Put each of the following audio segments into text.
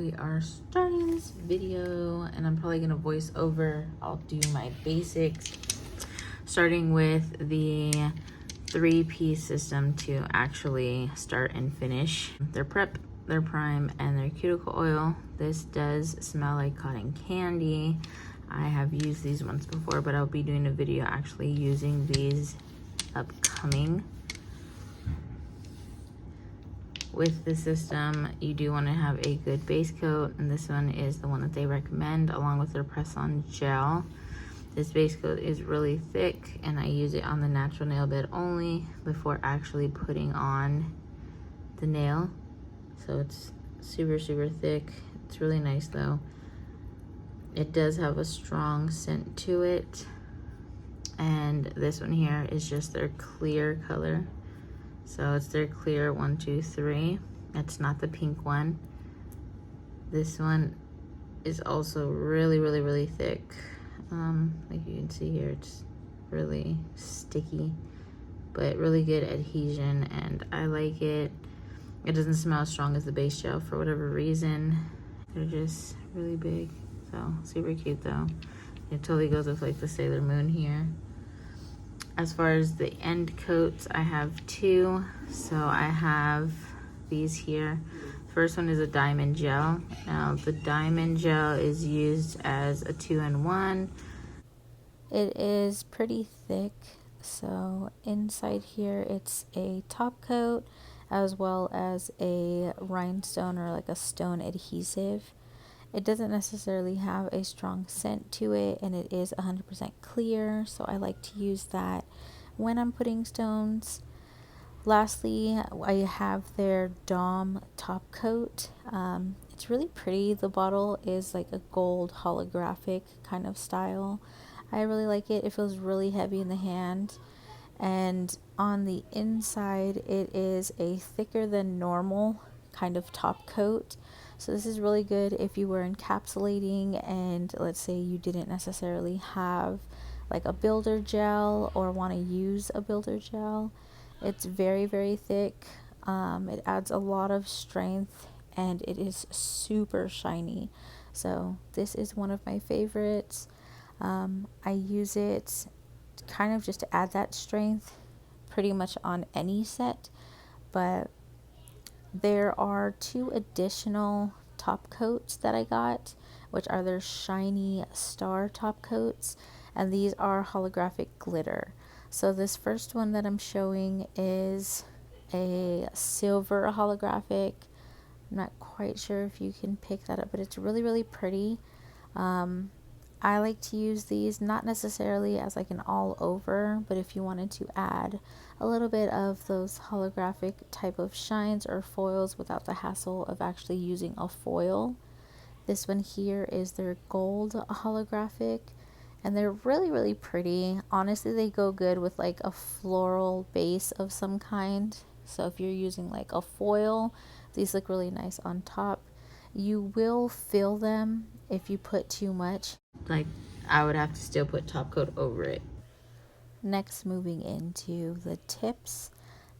we are starting this video, and I'm probably gonna voice over. I'll do my basics, starting with the 3-piece system to actually start and finish. Their prep, their prime, and their cuticle oil. This does smell like cotton candy. I have used these once before, but I'll be doing a video actually using these upcoming. With the system, you do want to have a good base coat, and this one is the one that they recommend, along with their press-on gel. This base coat is really thick, and I use it on the natural nail bed only before actually putting on the nail. So it's super, super thick. It's really nice though. It does have a strong scent to it. And this one here is just their clear color. So it's their clear 1, 2, 3. That's not the pink one. This one is also really, really, really thick. Like you can see here, it's really sticky, but really good adhesion, and I like it. It doesn't smell as strong as the base gel for whatever reason. They're just really big. So super cute though. It totally goes with like the Sailor Moon here. As far as the end coats, I have 2. So I have these here. First one is a diamond gel. Now the diamond gel is used as a 2-in-1. It is pretty thick. So inside here it's a top coat as well as a rhinestone or like a stone adhesive. It doesn't necessarily have a strong scent to it, and it is 100% clear, so I like to use that when I'm putting stones. Lastly, I have their Dom top coat. It's really pretty. The bottle is like a gold holographic kind of style. I really like it. It feels really heavy in the hand, and on the inside it is a thicker than normal kind of top coat. So this is really good if you were encapsulating and let's say you didn't necessarily have like a builder gel or want to use a builder gel. It's very, very thick. It adds a lot of strength, and it is super shiny. So this is one of my favorites. I use it kind of just to add that strength pretty much on any set, but there are 2 additional top coats that I got, which are their shiny star top coats, and these are holographic glitter. So this first one that I'm showing is a silver holographic. I'm not quite sure if you can pick that up, but it's really, really pretty. I like to use these not necessarily as like an all over, but if you wanted to add a little bit of those holographic type of shines or foils without the hassle of actually using a foil. This one here is their gold holographic, and they're really, really pretty. Honestly, they go good with like a floral base of some kind. So if you're using like a foil, these look really nice on top. You will fill them if you put too much. Like, I would have to still put top coat over it. Next, moving into the tips.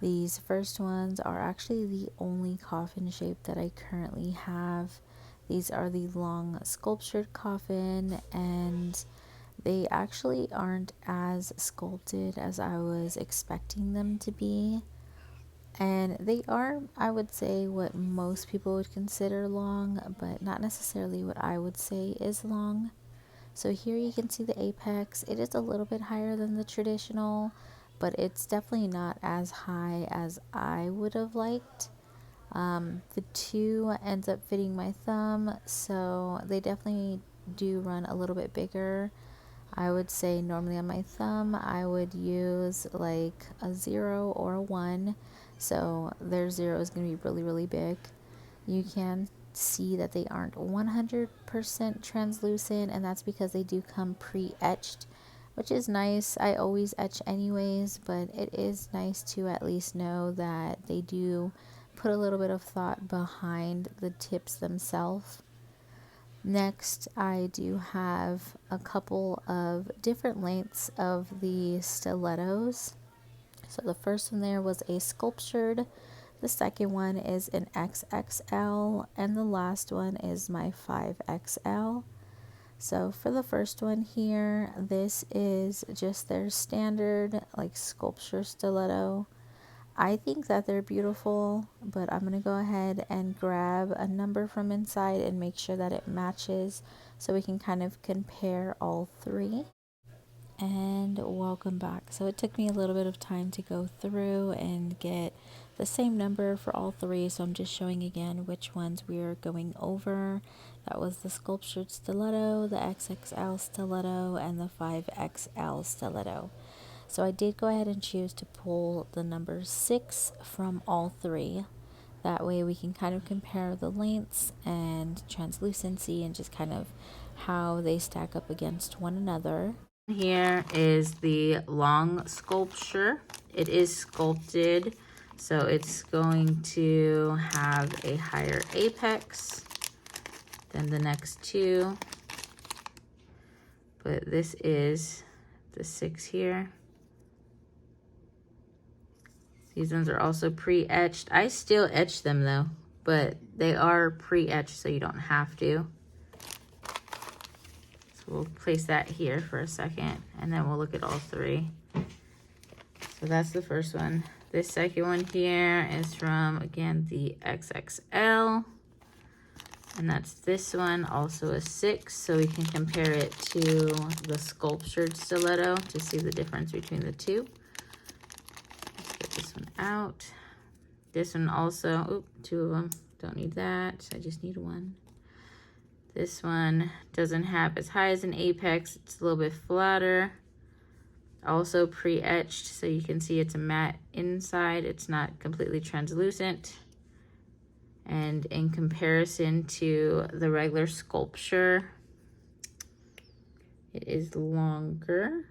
These first ones are actually the only coffin shape that I currently have. These are the long sculptured coffin, and they actually aren't as sculpted as I was expecting them to be. And they are, I would say, what most people would consider long, but not necessarily what I would say is long. So here you can see the apex. It is a little bit higher than the traditional, but it's definitely not as high as I would have liked. The 2 ends up fitting my thumb, so they definitely do run a little bit bigger. I would say normally on my thumb I would use like a 0 or a 1. So their 0 is going to be really, really big. You can see that they aren't 100% translucent, and that's because they do come pre-etched, which is nice. I always etch anyways, but it is nice to at least know that they do put a little bit of thought behind the tips themselves. Next, I do have a couple of different lengths of the stilettos. So the first one there was a sculptured The second one is an XXL, and the last one is my 5XL. So for the first one here, this is just their standard like sculpture stiletto. I think that they're beautiful, but I'm going to go ahead and grab a number from inside and make sure that it matches so we can kind of compare all three. And welcome back. So it took me a little bit of time to go through and get the same number for all three. So I'm just showing again which ones we are going over. That was the sculptured stiletto, the XXL stiletto, and the 5XL stiletto. So I did go ahead and choose to pull the number 6 from all three. That way we can kind of compare the lengths and translucency and just kind of how they stack up against one another. Here is the long sculpture. It is sculpted, so it's going to have a higher apex than the next two. But this is the 6 here. These ones are also pre-etched. I still etch them though, but they are pre-etched, so you don't have to. So we'll place that here for a second, and then we'll look at all three. So that's the first one. This second one here is from, again, the XXL. And that's this one, also a 6. So we can compare it to the sculptured stiletto to see the difference between the two. Let's get this one out. This one also, 2 of them. Don't need that, I just need 1. This one doesn't have as high as an apex. It's a little bit flatter. Also pre-etched, so you can see it's a matte inside. It's not completely translucent. And in comparison to the regular sculpture, it is longer.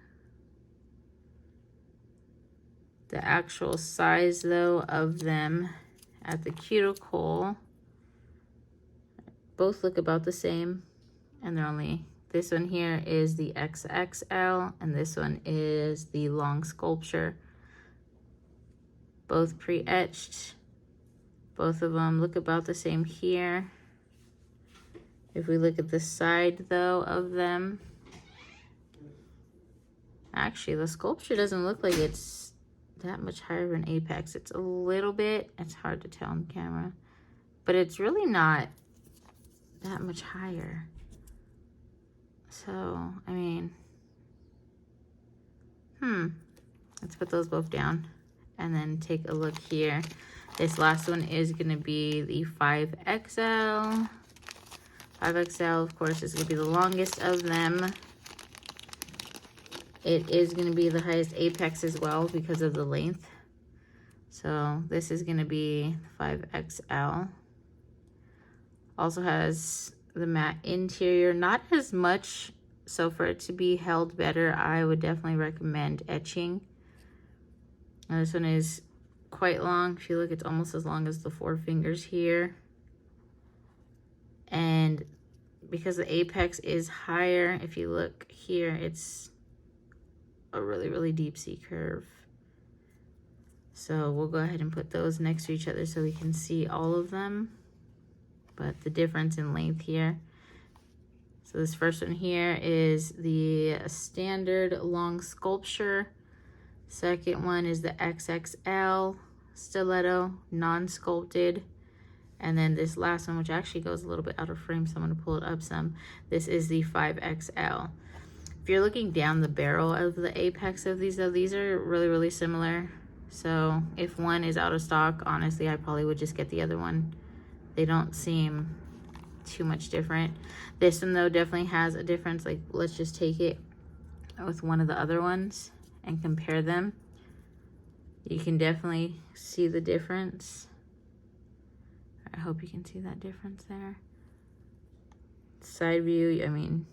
The actual size, though, of them at the cuticle, both look about the same, and they're only, this one here is the XXL, and this one is the long sculpture. Both pre-etched. Both of them look about the same here. If we look at the side, though, of them, actually, the sculpture doesn't look like it's that much higher of an apex. It's a little bit, it's hard to tell on camera, but it's really not that much higher. So, I mean, let's put those both down and then take a look here. This last one is gonna be the 5XL. 5XL, of course, is gonna be the longest of them. It is gonna be the highest apex as well because of the length. So this is gonna be 5XL. Also has the matte interior, not as much, so for it to be held better, I would definitely recommend etching. And this one is quite long. If you look, it's almost as long as the 4 fingers here. And because the apex is higher, if you look here, it's a really, really deep C curve. So we'll go ahead and put those next to each other so we can see all of them. But the difference in length here. So this first one here is the standard long sculpture. Second one is the XXL stiletto, non-sculpted. And then this last one, which actually goes a little bit out of frame, so I'm gonna pull it up some. This is the 5XL. If you're looking down the barrel of the apex of these, though, these are really, really similar. So if one is out of stock, honestly, I probably would just get the other one. They don't seem too much different. This one, though, definitely has a difference. Like, let's just take it with one of the other ones and compare them. You can definitely see the difference. I hope you can see that difference there. Side view, I mean,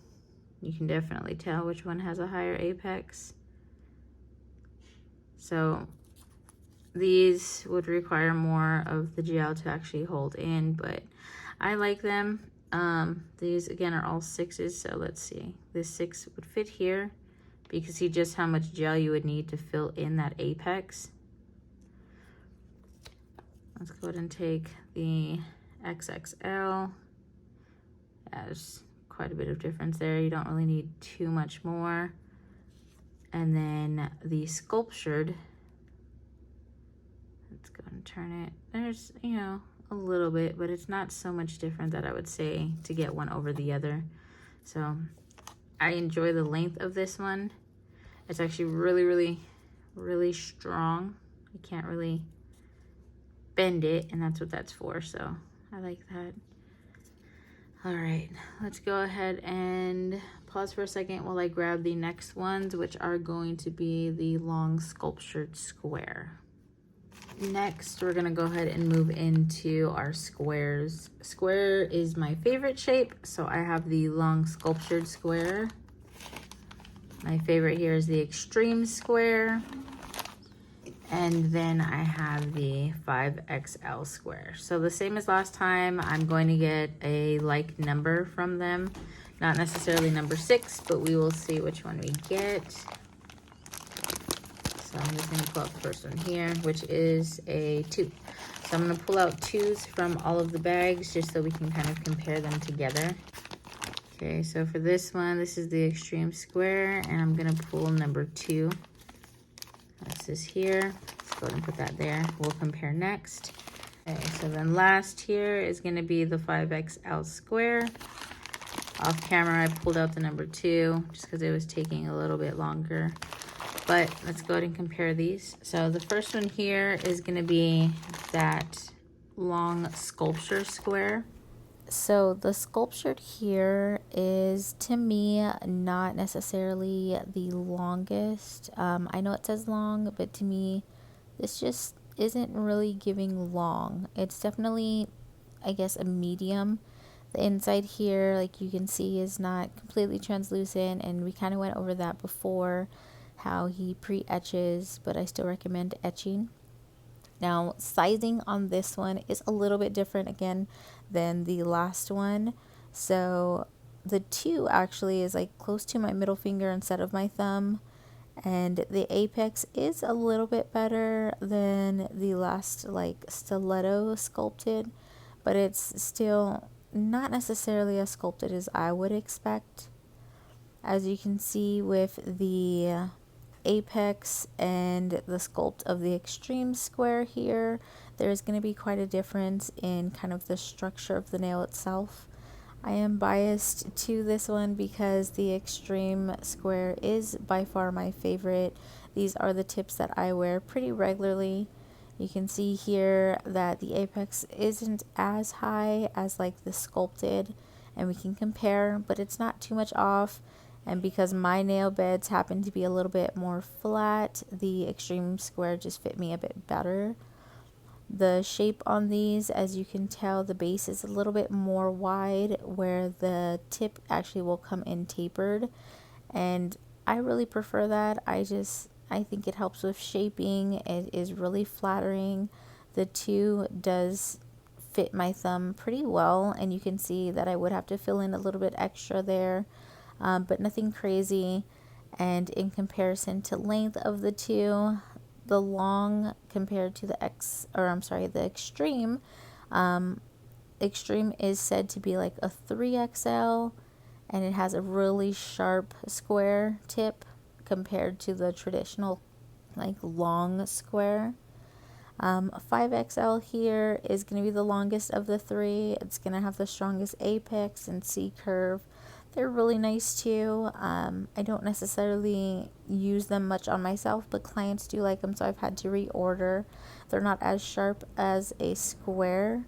you can definitely tell which one has a higher apex. So these would require more of the gel to actually hold in, but I like them. These, again, are all 6s, so let's see. This 6 would fit here, but you can see just how much gel you would need to fill in that apex. let's go ahead and take the XXL. Yeah, there's quite a bit of difference there. You don't really need too much more. And then the sculptured, let's go and turn it. There's, you know, a little bit, but it's not so much different that I would say to get one over the other. So I enjoy the length of this one. It's actually really strong. You can't really bend it, and that's what that's for, so I like that. All right, let's go ahead and pause for a second while I grab the next ones, which are going to be the long sculptured square. Next, we're gonna go ahead and move into our squares. Square is my favorite shape, so I have the long sculptured square. My favorite here is the extreme square. And then I have the 5XL square. So the same as last time, I'm going to get a like number from them. Not necessarily number 6, but we will see which one we get. So I'm just gonna pull out the first one here, which is a 2. So I'm gonna pull out 2s from all of the bags just so we can kind of compare them together. Okay, so for this one, this is the extreme square, and I'm gonna pull number 2. This is here. Let's go ahead and put that there. We'll compare next. Okay, so then last here is going to be the 5XL square. Off camera, I pulled out the number 2 just because it was taking a little bit longer. But let's go ahead and compare these. So the first one here is going to be that long sculpture square. So the sculptured here is, to me, not necessarily the longest. I know it says long, but to me, this just isn't really giving long. It's definitely, I guess, a medium. The inside here, like you can see, is not completely translucent, and we kind of went over that before, how he pre-etches, but I still recommend etching. Now, sizing on this one is a little bit different again than the last one. So the 2 actually is like close to my middle finger instead of my thumb. And the apex is a little bit better than the last like stiletto sculpted, but it's still not necessarily as sculpted as I would expect. As you can see with the apex and the sculpt of the extreme square here, there's going to be quite a difference in kind of the structure of the nail itself. I am biased to this one because the extreme square is by far my favorite. These are the tips that I wear pretty regularly. You can see here that the apex isn't as high as like the sculpted, and we can compare, but it's not too much off. And because my nail beds happen to be a little bit more flat, the extreme square just fit me a bit better. The shape on these, as you can tell, the base is a little bit more wide, where the tip actually will come in tapered. And I really prefer that. I think it helps with shaping. It is really flattering. The 2 does fit my thumb pretty well, and you can see that I would have to fill in a little bit extra there. But nothing crazy. And in comparison to length of the 2, the long compared to the the extreme, extreme is said to be like a 3XL, and it has a really sharp square tip compared to the traditional like long square. 5XL here is going to be the longest of the 3. It's going to have the strongest apex and C curve. They're really nice too. I don't necessarily use them much on myself, but clients do like them, so I've had to reorder. They're not as sharp as a square,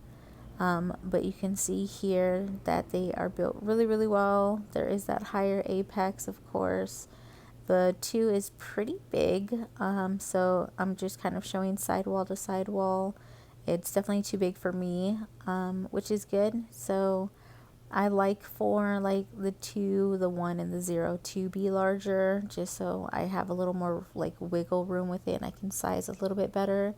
but you can see here that they are built really well. There is that higher apex, of course. The 2 is pretty big, so I'm just kind of showing sidewall to sidewall. It's definitely too big for me, which is good. So I like for like the 2, the 1, and the 0 to be larger, just so I have a little more like wiggle room with it and I can size a little bit better.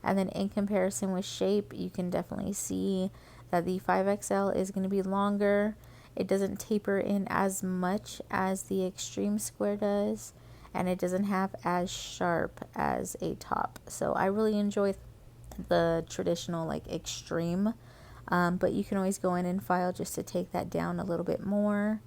And then in comparison with shape, you can definitely see that the 5XL is going to be longer. It doesn't taper in as much as the extreme square does, and it doesn't have as sharp as a top. So I really enjoy the traditional like extreme, but you can always go in and file just to take that down a little bit more.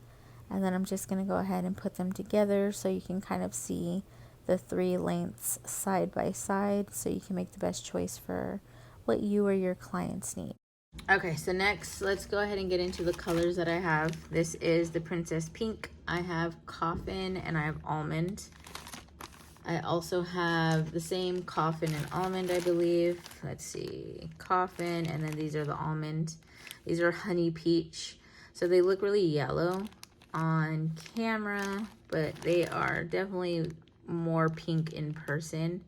And then I'm just going to go ahead and put them together so you can kind of see the 3 lengths side by side, so you can make the best choice for what you or your clients need. Okay, so next, let's go ahead and get into the colors that I have. This is the Princess Pink. I have Coffin and I have Almond. I also have the same Coffin and Almond, I believe. Let's see, Coffin, and then these are the Almond. These are Honey Peach. So they look really yellow on camera, but they are definitely more pink in person.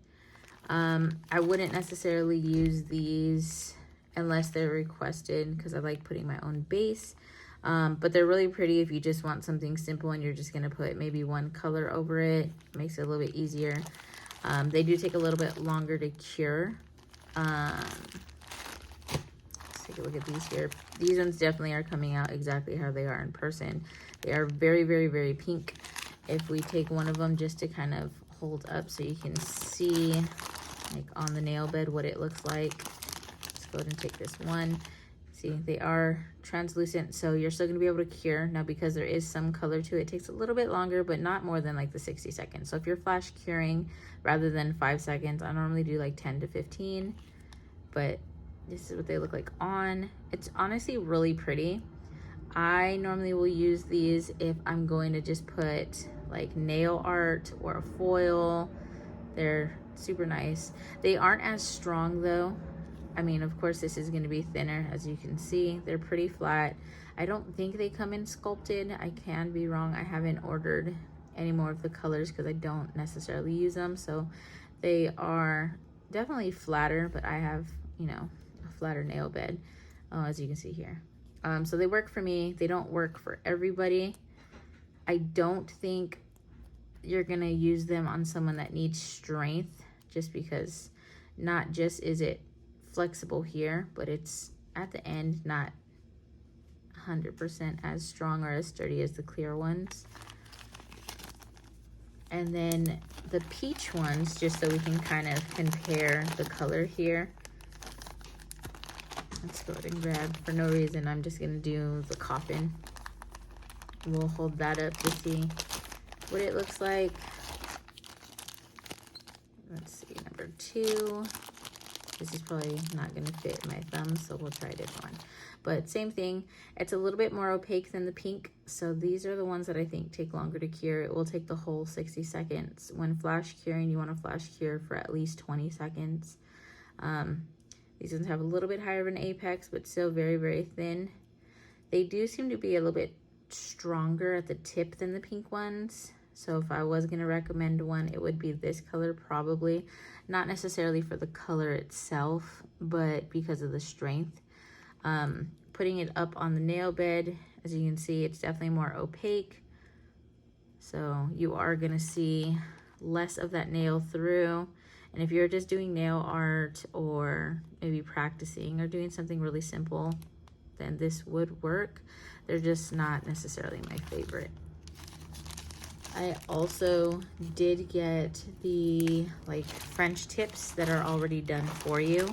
I wouldn't necessarily use these unless they're requested, because I like putting my own base. But they're really pretty if you just want something simple and you're just going to put maybe one color over it. Makes it a little bit easier. They do take a little bit longer to cure. Let's take a look at these here. These ones definitely are coming out exactly how they are in person. They are very, very, very pink. If we take one of them just to kind of hold up so you can see like on the nail bed what it looks like. Let's go ahead and take this one. See, they are translucent, so you're still gonna be able to cure. Now, because there is some color to it, it takes a little bit longer, but not more than like the 60 seconds. So if you're flash curing rather than 5 seconds, I normally do like 10 to 15, but this is what they look like on. It's honestly really pretty. I normally will use these if I'm going to just put like nail art or a foil. They're super nice. They aren't as strong though. I mean, of course, this is going to be thinner, as you can see. They're pretty flat. I don't think they come in sculpted. I can be wrong. I haven't ordered any more of the colors because I don't necessarily use them. So they are definitely flatter, but I have, you know, a flatter nail bed, as you can see here. So they work for me. They don't work for everybody. I don't think you're going to use them on someone that needs strength, just because not just is it flexible here, but it's at the end not 100% as strong or as sturdy as the clear ones. And then the peach ones, just so we can kind of compare the color here. Let's go ahead and grab, for no reason, I'm just gonna do the Coffin. We'll hold that up to see what it looks like. Let's see, number 2. This is probably not going to fit my thumb, so we'll try a different one. But same thing. It's a little bit more opaque than the pink. So these are the ones that I think take longer to cure. It will take the whole 60 seconds. When flash curing, you want to flash cure for at least 20 seconds. These ones have a little bit higher of an apex, but still very, very thin. They do seem to be a little bit stronger at the tip than the pink ones. So if I was going to recommend one, it would be this color probably. Not necessarily for the color itself, but because of the strength. Putting it up on the nail bed, as you can see, it's definitely more opaque. So you are going to see less of that nail through. And if you're just doing nail art or maybe practicing or doing something really simple, then this would work. They're just not necessarily my favorite. I also did get the like French tips that are already done for you.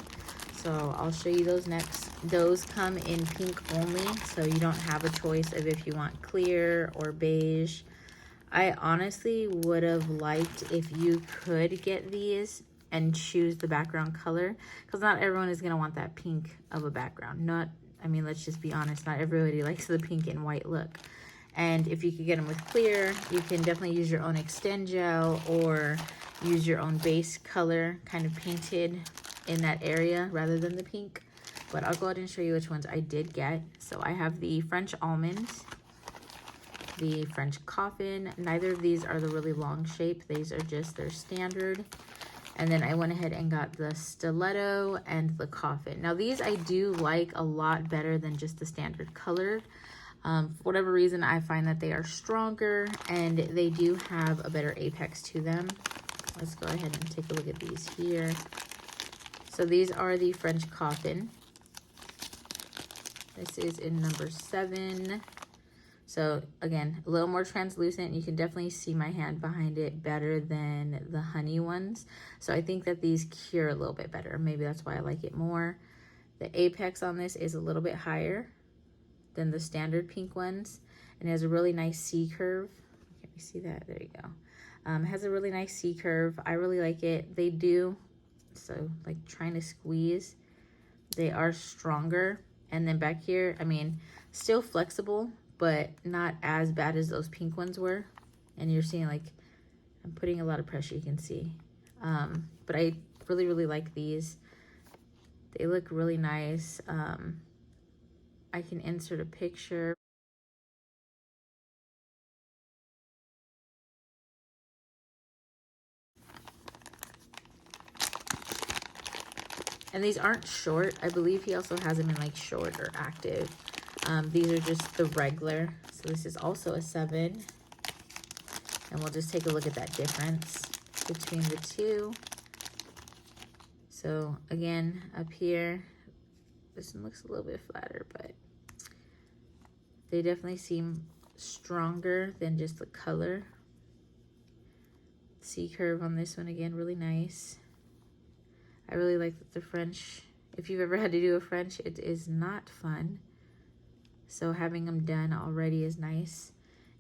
So I'll show you those next. Those come in pink only, so you don't have a choice of if you want clear or beige. I honestly would have liked if you could get these and choose the background color, because not everyone is going to want that pink of a background. I mean, let's just be honest, not everybody likes the pink and white look. And if you could get them with clear, you can definitely use your own extend gel or use your own base color kind of painted in that area rather than the pink. But I'll go ahead and show you which ones I did get. So I have the French Almond, the French Coffin. Neither of these are the really long shape. These are just their standard. And then I went ahead and got the Stiletto and the Coffin. Now these I do like a lot better than just the standard color. For whatever reason, I find that they are stronger and they do have a better apex to them. Let's go ahead and take a look at these here. So these are the French Coffin. This is in number 7. So again, a little more translucent. You can definitely see my hand behind it better than the honey ones. So I think that these cure a little bit better. Maybe that's why I like it more. The apex on this is a little bit higher than the standard pink ones, and it has a really nice C curve. Can you see that? There you go. It has a really nice C curve. I really like it. They do, so like trying to squeeze, they are stronger. And then back here, I mean, still flexible, but not as bad as those pink ones were. And you're seeing like, I'm putting a lot of pressure, you can see. But I really, really like these. They look really nice. I can insert a picture. And these aren't short. I believe he also has them in like short or active. These are just the regular. So this is also a 7. And we'll just take a look at that difference between the two. So again, up here, this one looks a little bit flatter, but they definitely seem stronger than just the color. C curve on this one, again, really nice. I really like that the French, if you've ever had to do a French, it is not fun. So having them done already is nice.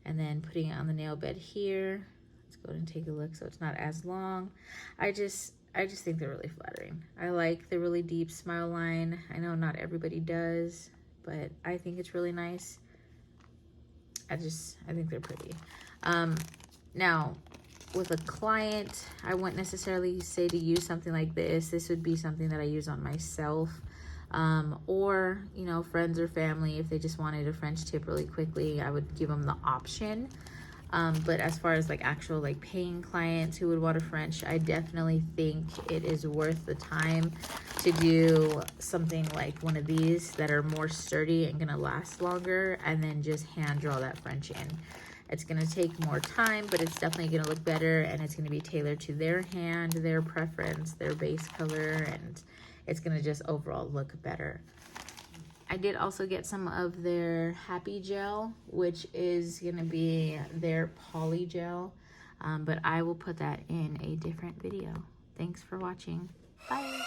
And then putting it on the nail bed here. Let's go ahead and take a look so it's not as long. I just think they're really flattering. I like the really deep smile line. I know not everybody does, but I think it's really nice. I think they're pretty. Now, with a client, I wouldn't necessarily say to use something like this. This would be something that I use on myself, or, you know, friends or family. If they just wanted a French tip really quickly, I would give them the option. But as far as like actual like paying clients who would want a French, I definitely think it is worth the time to do something like one of these that are more sturdy and gonna last longer, and then just hand draw that French in. It's gonna take more time, but it's definitely gonna look better, and it's gonna be tailored to their hand, their preference, their base color, and it's gonna just overall look better. I did also get some of their Happy Gel, which is gonna be their poly gel, but I will put that in a different video. Thanks for watching. Bye.